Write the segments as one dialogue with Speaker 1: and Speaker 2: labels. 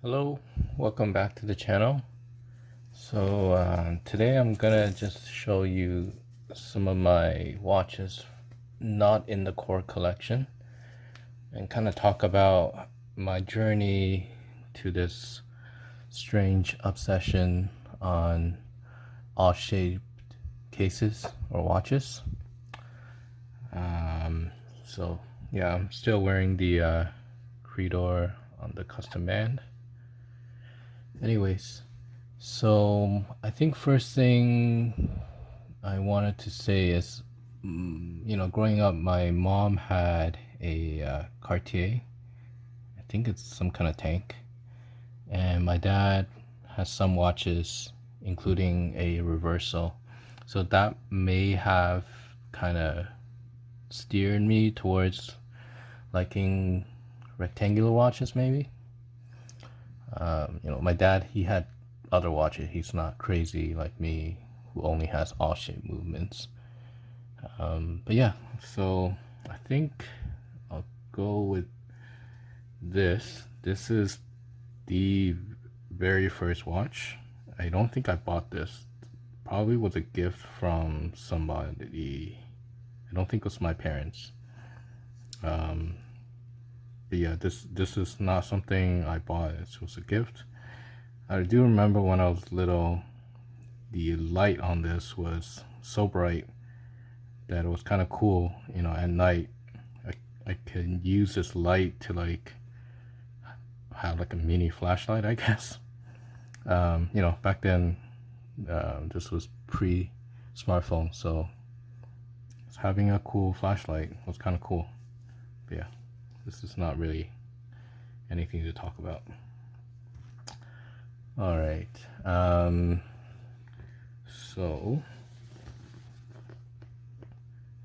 Speaker 1: Hello, welcome back to the channel. So today I'm gonna just show you some of my watches not in the core collection and kind of talk about my journey to this strange obsession on odd-shaped cases or watches. So yeah, I'm still wearing the Creedor on the custom band. Anyways, so I think first thing I wanted to say is, growing up, my mom had a Cartier. I think it's some kind of tank. And my dad has some watches, including a reversal. So that may have kind of steered me towards liking rectangular watches, maybe. My dad, he had other watches. He's not crazy like me, who only has all-shape movements. But yeah, so I think I'll go with this. This is the very first watch. I don't think I bought this. Probably was a gift from somebody. I don't think it was my parents. But yeah, this is not something I bought. It was a gift. I do remember when I was little, the light on this was so bright that it was kind of cool. At night, I can use this light to like have like a mini flashlight, I guess. Back then, this was pre-smartphone, so having a cool flashlight was kind of cool. But yeah, this is not really anything to talk about. All right. So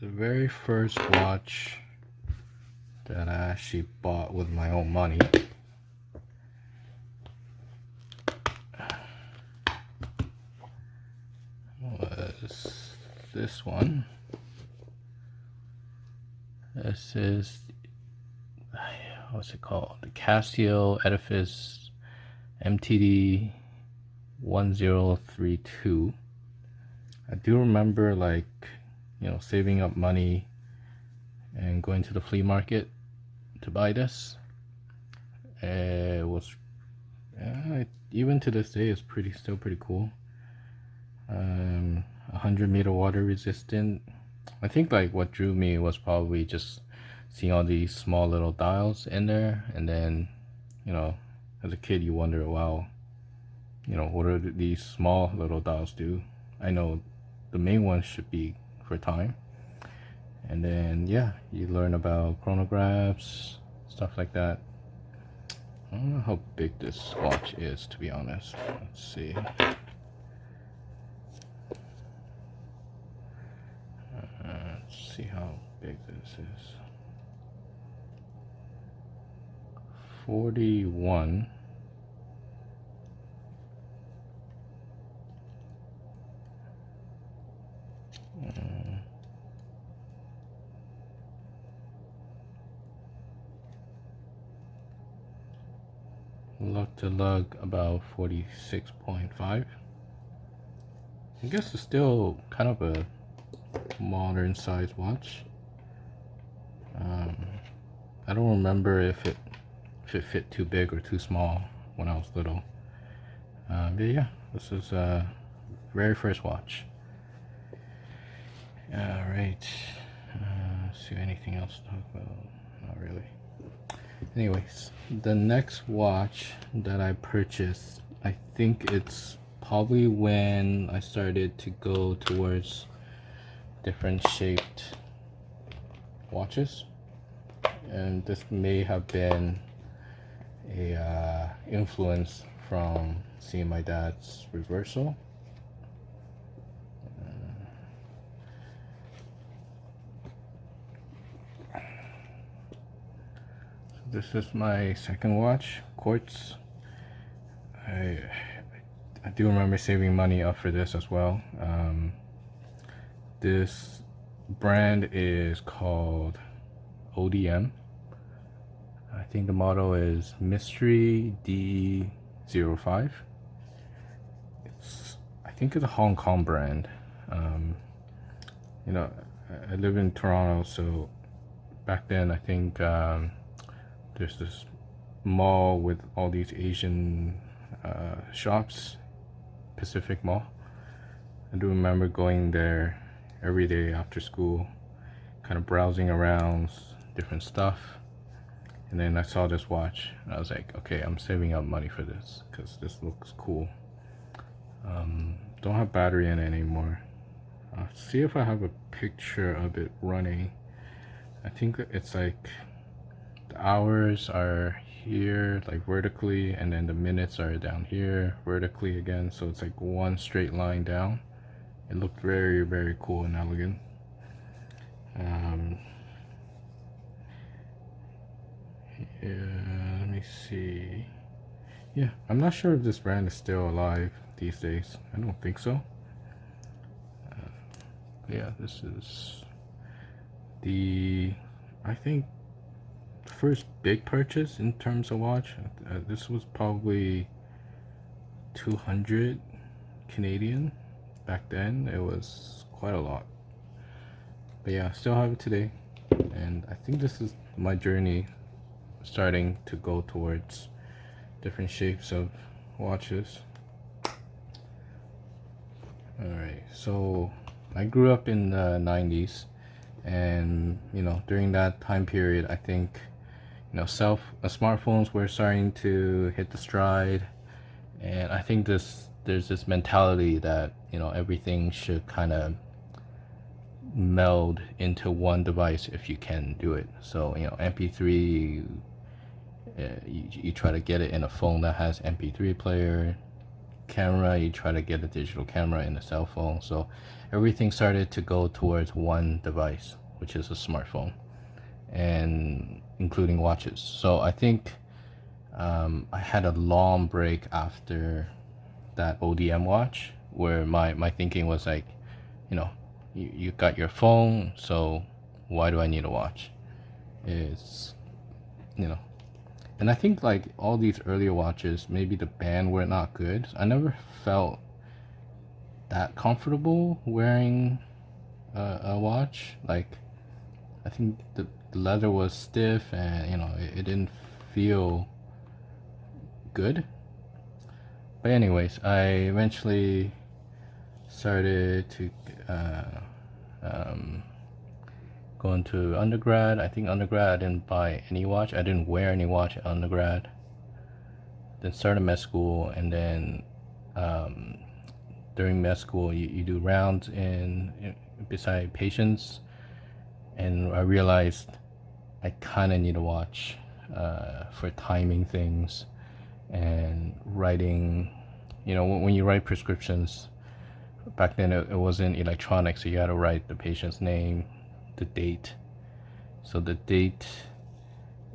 Speaker 1: the very first watch that I actually bought with my own money was this one. This is, what's it called? The Casio Edifice MTD 1032. I do remember saving up money and going to the flea market to buy this. It was, even to this day, it's still pretty cool. 100-meter water resistant. I think what drew me was probably just seeing all these small little dials in there, and then as a kid you wonder, wow, what do these small little dials do? I know the main one should be for time, and then yeah, you learn about chronographs, stuff like that. I don't know how big this watch is, to be honest. Let's see. Let's see how big this is. 41. Lug to lug about 46.5. I guess it's still kind of a modern size watch. I don't remember if it fit too big or too small when I was little. But yeah, this is a very first watch. Alright, see anything else to talk about? Not really. Anyways, the next watch that I purchased, I think it's probably when I started to go towards different shaped watches, and this may have been a influence from seeing my dad's reversal. This is my second watch, quartz. I do remember saving money up for this as well. This brand is called ODM. I think the model is Mystery DE05. I think it's a Hong Kong brand. You know, I live in Toronto, so back then I think there's this mall with all these Asian shops, Pacific Mall. I do remember going there every day after school, kind of browsing around different stuff. And then I saw this watch and I was like, okay, I'm saving up money for this because this looks cool. Don't have battery in it anymore. I'll see if I have a picture of it running. I think it's like the hours are here like vertically, and then the minutes are down here vertically again, so it's like one straight line down. It looked very, very cool and elegant. Yeah, let me see. Yeah, I'm not sure if this brand is still alive these days. I don't think so. Yeah, this is I think first big purchase in terms of watch. This was probably 200 Canadian. Back then it was quite a lot, but yeah, still have it today. And I think this is my journey starting to go towards different shapes of watches. Alright, so I grew up in the 90s, and you know, during that time period, I think, you know, smartphones were starting to hit the stride, and I think there's this mentality that, you know, everything should kind of meld into one device if you can do it. So, you know, MP3, you try to get it in a phone that has MP3 player. Camera, you try to get a digital camera in a cell phone. So everything started to go towards one device, which is a smartphone, and including watches. So I think I had a long break after that ODM watch, where my thinking was like, you know, you got your phone, so why do I need a watch? It's, you know, and I think like all these earlier watches, maybe the band were not good. I never felt that comfortable wearing a watch. Like, I think the leather was stiff, and you know, it didn't feel good. But anyways, I eventually started to go into undergrad. I think undergrad I didn't buy any watch. I didn't wear any watch at undergrad. Then started med school, and then during med school you do rounds in beside patients, and I realized I kind of need a watch for timing things and writing. You know, when you write prescriptions, back then it wasn't electronic, so you had to write the patient's name, the date. So the date,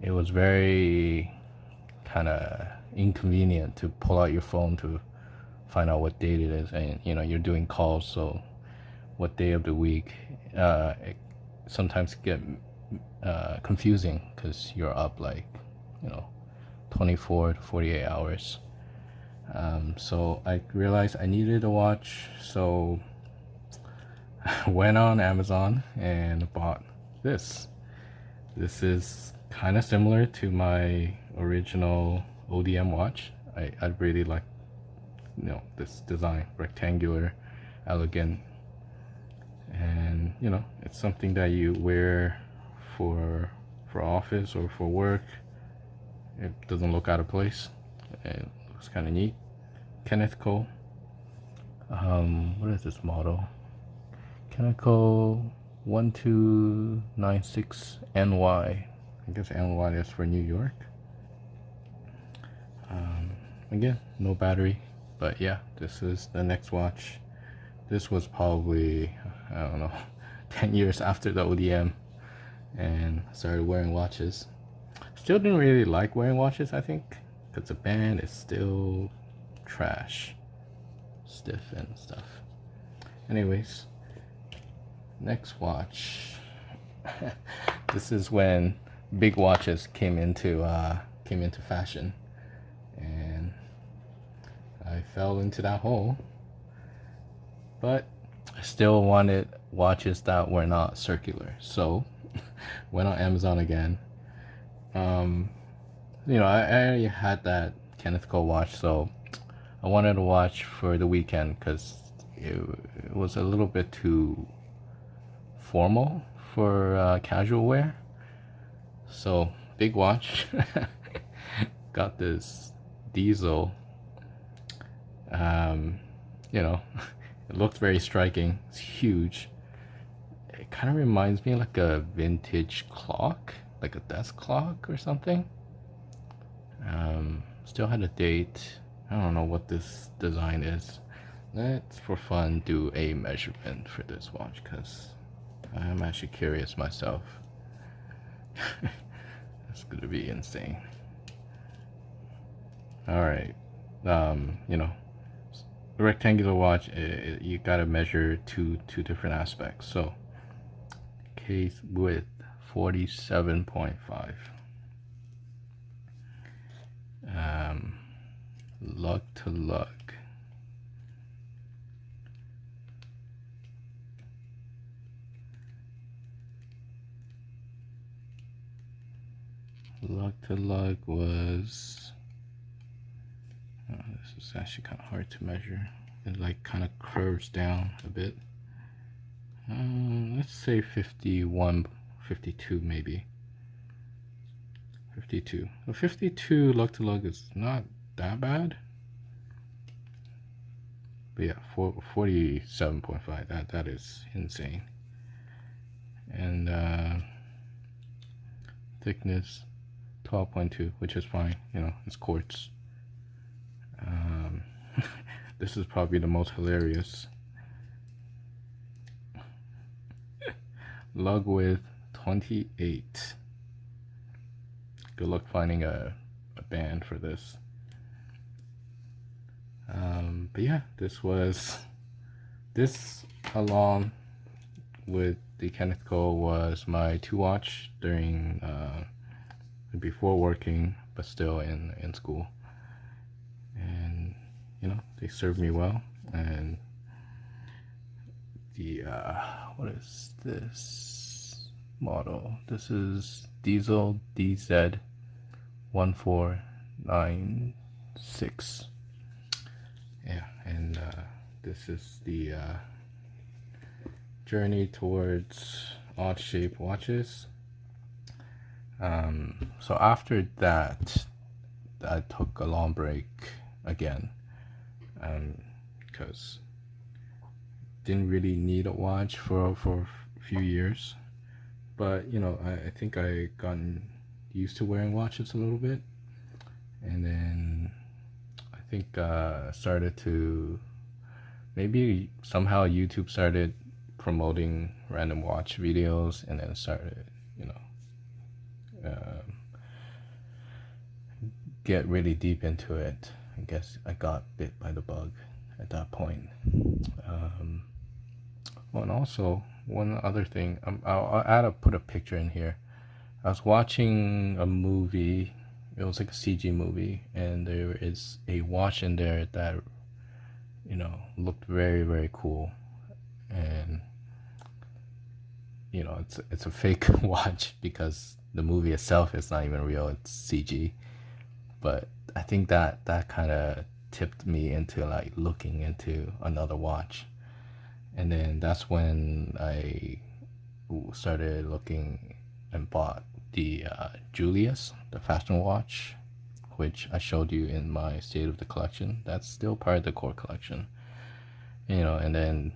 Speaker 1: it was very kind of inconvenient to pull out your phone to find out what date it is, and you know, you're doing calls, so what day of the week, it sometimes get confusing because you're up like, you know, 24 to 48 hours. So I realized I needed a watch, so I went on Amazon and bought this. This is kind of similar to my original ODM watch. I really like, you know, this design, rectangular, elegant, and you know, it's something that you wear for office or for work. It doesn't look out of place. It looks kind of neat. Kenneth Cole. What is this model? Kenneth Cole 1296 NY. I guess NY is for New York. Again, no battery, but yeah, this is the next watch. This was probably, I don't know, 10 years after the ODM, and started wearing watches. Still didn't really like wearing watches, I think, because the band is still trash, stiff and stuff. Anyways, next watch. This is when big watches came into fashion, and I fell into that hole. But I still wanted watches that were not circular, so went on Amazon again. I already had that Kenneth Cole watch, so I wanted a watch for the weekend because it was a little bit too formal for casual wear. So big watch. Got this diesel. It looked very striking. It's huge. It kind of reminds me like a vintage clock, like a desk clock or something. Still had a date. I don't know what this design is. Let's, for fun, do a measurement for this watch because I'm actually curious myself. It's gonna be insane. All right, the rectangular watch, you gotta measure two different aspects. So, case width 47.5. Lug to lug. Lug to lug was, this is actually kind of hard to measure. It like kind of curves down a bit. Let's say 51, 52 maybe. 52. Well, 52 lug to lug is not that bad. But yeah, 47.5. That is insane. And thickness 12.2, which is fine. It's quartz. This is probably the most hilarious. Lug width 28. Good luck finding a band for this. But yeah, this along with the Kenneth Cole was my 2-watch during before working, but still in school. And they served me well. And the what is this model? This is Diesel DZ1496. Yeah, and this is the journey towards odd shaped watches. So after that, I took a long break again, because didn't really need a watch for a few years. But I think I gotten used to wearing watches a little bit, and then I think started to, maybe somehow YouTube started promoting random watch videos, and then started get really deep into it. I guess I got bit by the bug at that point. Well, and also one other thing, I'll put a picture in here. I was watching a movie. It was like a CG movie, and there is a watch in there that looked very, very cool. And it's a fake watch because the movie itself is not even real, it's CG. But I think that kind of tipped me into like looking into another watch. And then that's when I started looking and bought the Julius, the fashion watch, which I showed you in my state of the collection. That's still part of the core collection. And then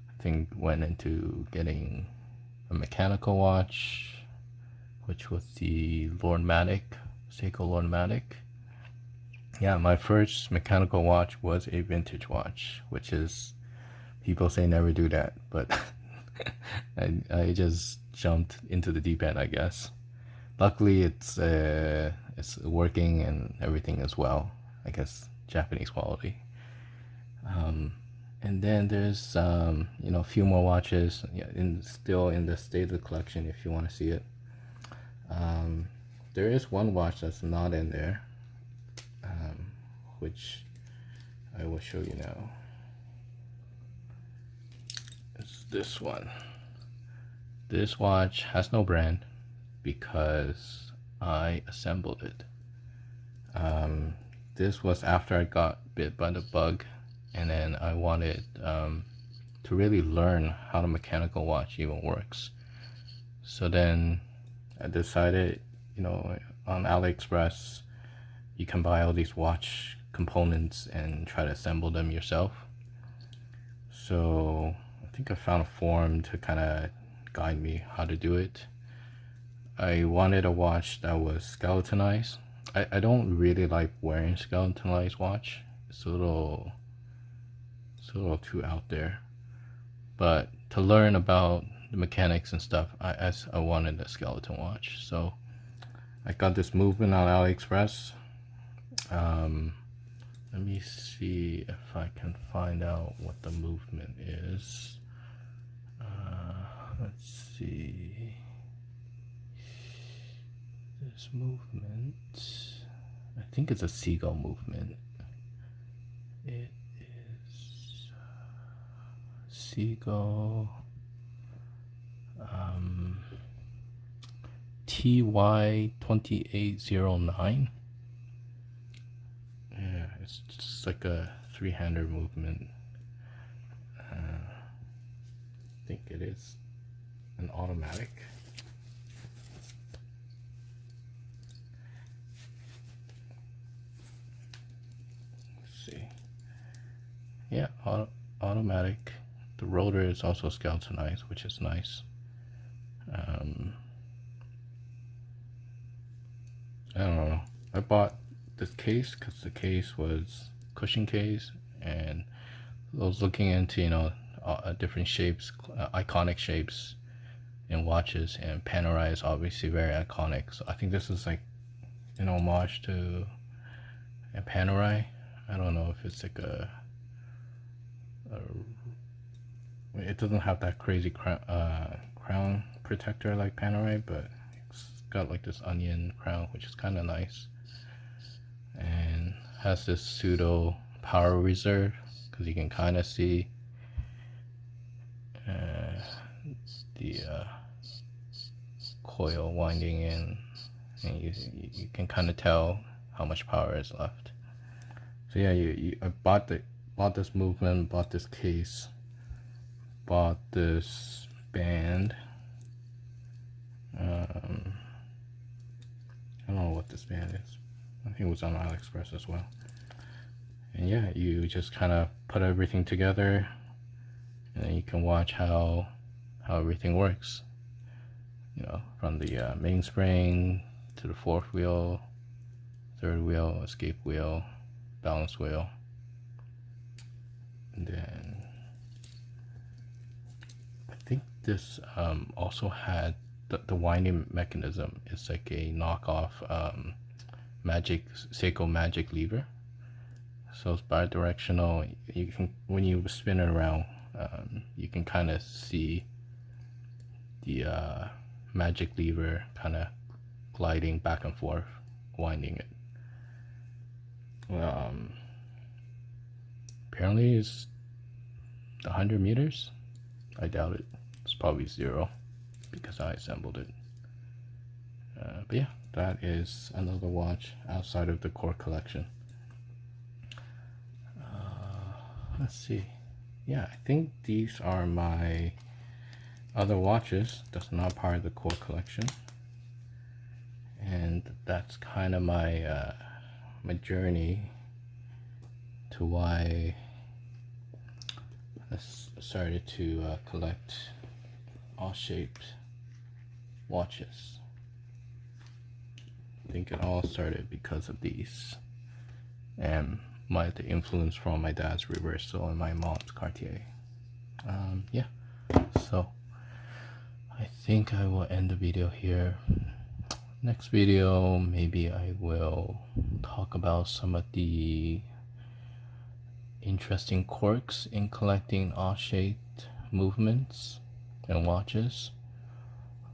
Speaker 1: I think went into getting a mechanical watch, which was the Lordmatic, Seiko Lordmatic. Yeah, my first mechanical watch was a vintage watch, which is, people say never do that, but I just jumped into the deep end, I guess. Luckily, it's working and everything as well. I guess Japanese quality. And then there's a few more watches, still in the state of the collection if you want to see it. There is one watch that's not in there, which I will show you now. It's this one. This watch has no brand because I assembled it. This was after I got bit by the bug, and then I wanted to really learn how the mechanical watch even works. So then I decided, you know, on AliExpress you can buy all these watch components and try to assemble them yourself. So I think I found a forum to kind of guide me how to do it. I wanted a watch that was skeletonized. I don't really like wearing skeletonized watch. It's a little too out there. But to learn about the mechanics and stuff, I wanted a skeleton watch. So I got this movement on AliExpress. Let me see if I can find out what the movement is. Let's see. This movement, I think it's a seagull movement. It is seagull TY2809. Yeah, it's just like a three-hander movement. I think it is an automatic. Let's see. Yeah, automatic. The rotor is also skeletonized, which is nice. I don't know. I bought this case because the case was cushion case, and I was looking into, you know, different shapes, iconic shapes in watches, and Panerai is obviously very iconic. So I think this is like an homage to Panerai. I don't know if it's like it doesn't have that crazy crown protector like Panerai, but it's got like this onion crown, which is kind of nice, and has this pseudo power reserve because you can kind of see the coil winding in, and you can kind of tell how much power is left. So yeah, I bought this movement, bought this case, bought this band. I don't know what this band is. I think it was on AliExpress as well. And yeah, you just kind of put everything together, and then you can watch how everything works. You know, from the mainspring to the fourth wheel, third wheel, escape wheel, balance wheel, and then I think this also had the winding mechanism is like a knockoff Seiko Magic lever. So it's bi-directional. You can, when you spin it around, you can kind of see the magic lever kind of gliding back and forth, winding it. Apparently it's 100 meters. I doubt it. It's probably 0 because I assembled it. But yeah, that is another watch outside of the core collection. Let's see. Yeah, I think these are my other watches that's not part of the core collection, and that's kind of my my journey to why I started to collect all-shaped watches. I think it all started because of these, and the influence from my dad's Reverso and my mom's Cartier. Yeah, so I think I will end the video here. Next video, maybe I will talk about some of the interesting quirks in collecting all-shaped movements and watches.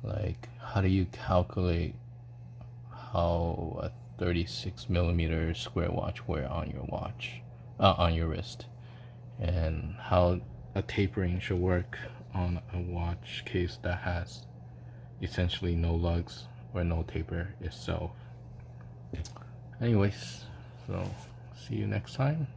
Speaker 1: Like, how do you calculate how a 36mm square watch wear on your watch, on your wrist, and how a tapering should work on a watch case that has essentially no lugs or no taper itself. Anyways, so see you next time.